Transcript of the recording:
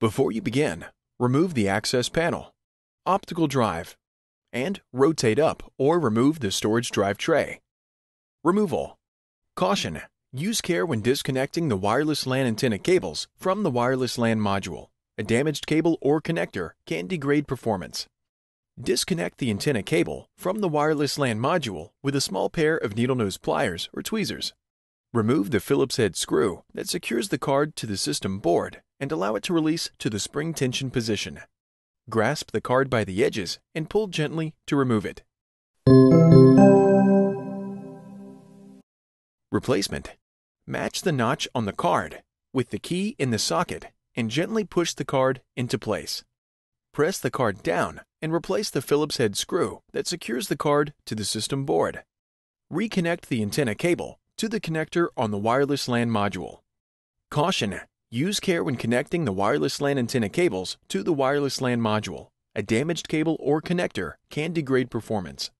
Before you begin, remove the access panel, optical drive, and rotate up or remove the storage drive tray. Removal. Caution: use care when disconnecting the wireless LAN antenna cables from the wireless LAN module. A damaged cable or connector can degrade performance. Disconnect the antenna cable from the wireless LAN module with a small pair of needle nose pliers or tweezers. Remove the Phillips head screw that secures the card to the system board and allow it to release to the spring tension position. Grasp the card by the edges and pull gently to remove it. Replacement. Match the notch on the card with the key in the socket and gently push the card into place. Press the card down and replace the Phillips head screw that secures the card to the system board. Reconnect the antenna cable to the connector on the wireless LAN module. Caution: use care when connecting the wireless LAN antenna cables to the wireless LAN module. A damaged cable or connector can degrade performance.